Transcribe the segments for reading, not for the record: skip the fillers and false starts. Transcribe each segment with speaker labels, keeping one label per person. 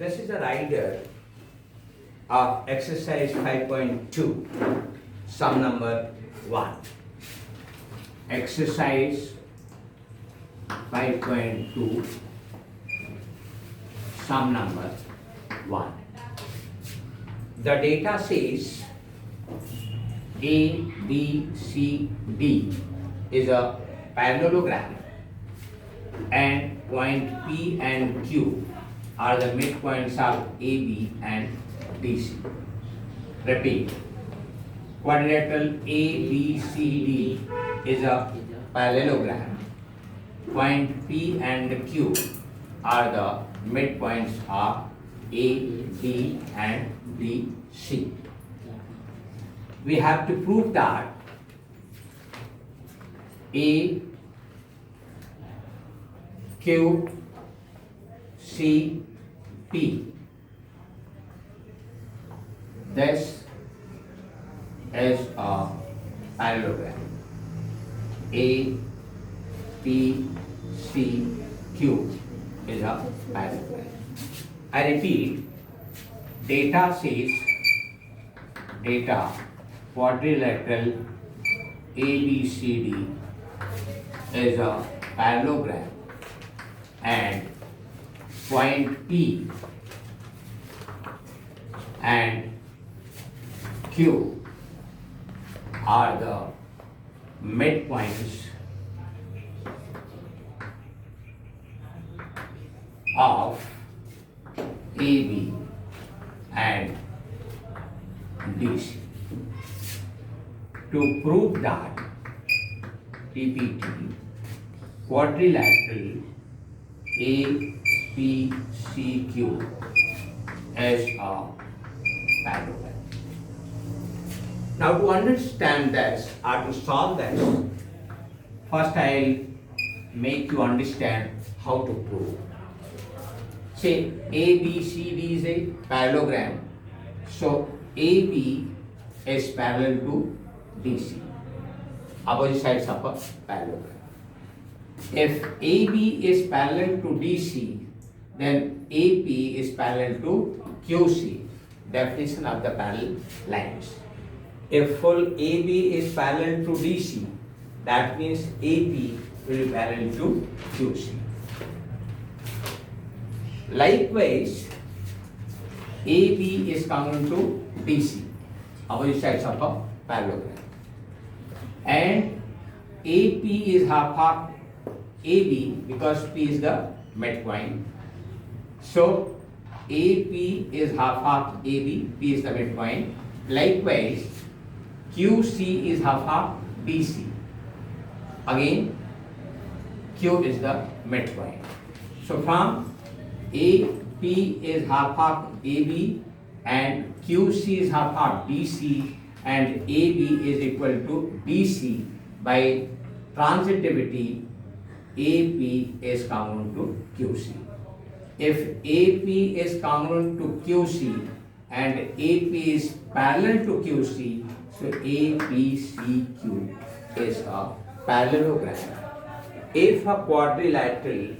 Speaker 1: This is a rider of exercise 5.2, sum number 1. Exercise 5.2, sum number 1. The data says A, B, C, D is a parallelogram and point P and Q are the midpoints of AB and DC. Repeat. Quadrilateral ABCD is a parallelogram. Point P and Q are the midpoints of A, B and DC. We have to prove that A, Q, C, P. This is a parallelogram. A, P, C, Q is a parallelogram. I repeat, data says quadrilateral ABCD is a parallelogram and point P and Q are the midpoints of AB and DC. To prove that PPT quadrilateral ABCQ is a parallelogram. Now to understand this or to solve this, first I'll make you understand how to prove. Say ABCD is a parallelogram, so AB is parallel to DC, opposite sides of a parallelogram. If AB is parallel to DC, then AP is parallel to QC, definition of the parallel lines. If full AB is parallel to DC, that means AP will be parallel to QC. Likewise, AB is congruent to DC, opposite sides of a parallelogram. And AP is half of AB because P is the midpoint. So AP is half of AB, P is the midpoint. Likewise, QC is half of DC. Again, Q is the midpoint. So from AP is half of AB and QC is half of DC and AB is equal to DC. By transitivity, AP is congruent to QC. If AP is congruent to QC and AP is parallel to QC, so ABCQ is a parallelogram. If a quadrilateral,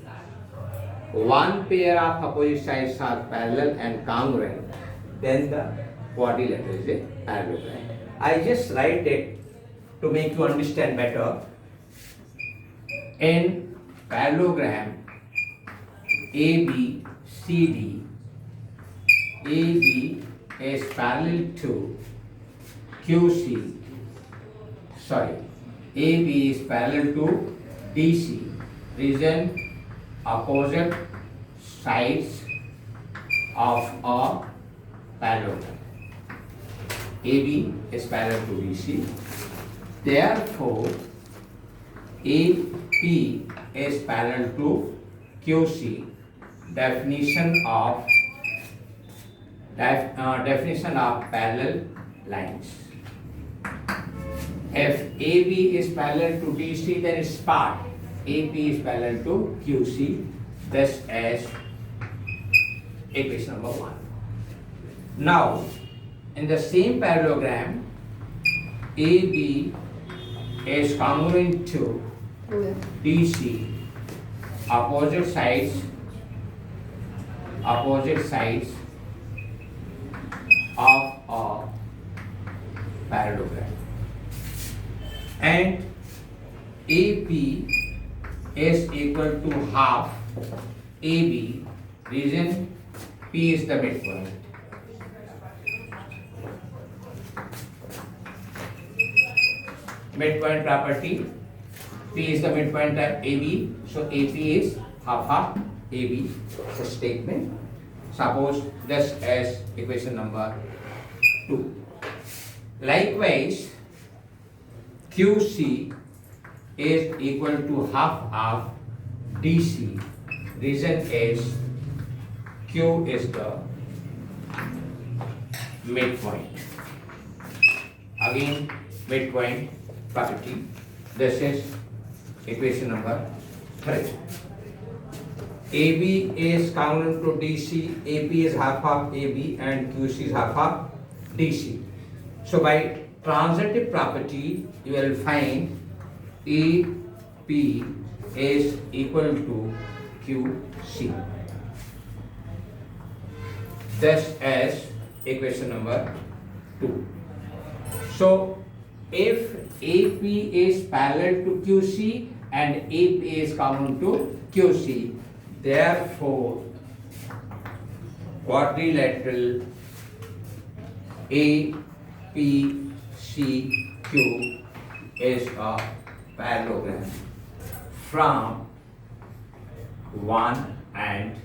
Speaker 1: one pair of opposite sides are parallel and congruent, then the quadrilateral is a parallelogram. I just write it to make you understand better. In parallelogram ABCD, AB is parallel to QC, AB is parallel to DC, reason opposite sides of a parallelogram. AB is parallel to DC. Therefore, AP is parallel to QC. Definition of parallel lines. If AB is parallel to DC, then its part AP is parallel to QC. This is equation number 1. Now, in the same parallelogram, AB is congruent to DC, opposite sides opposite sides of a parallelogram, and AP is equal to half AB, reason P is the midpoint. Midpoint property, P is the midpoint of AB, so AP is half AB. It's a statement. Suppose this as equation number 2. Likewise, QC is equal to half of DC. Reason is Q is the midpoint. Again, midpoint property. This is equation number 3. AB is common to DC, AP is half of AB and QC is half of DC. So by transitive property, you will find AP is equal to QC. This is equation number 2. So if AP is parallel to QC and AP is common to QC, therefore quadrilateral APCQ is a parallelogram from 1 and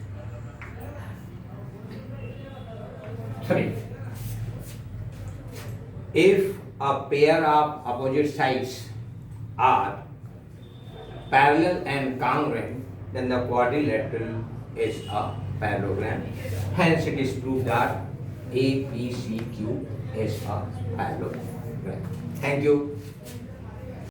Speaker 1: 3. If a pair of opposite sides are parallel and congruent, then the quadrilateral is a parallelogram. Hence, it is proved that APCQ is a parallelogram. Thank you.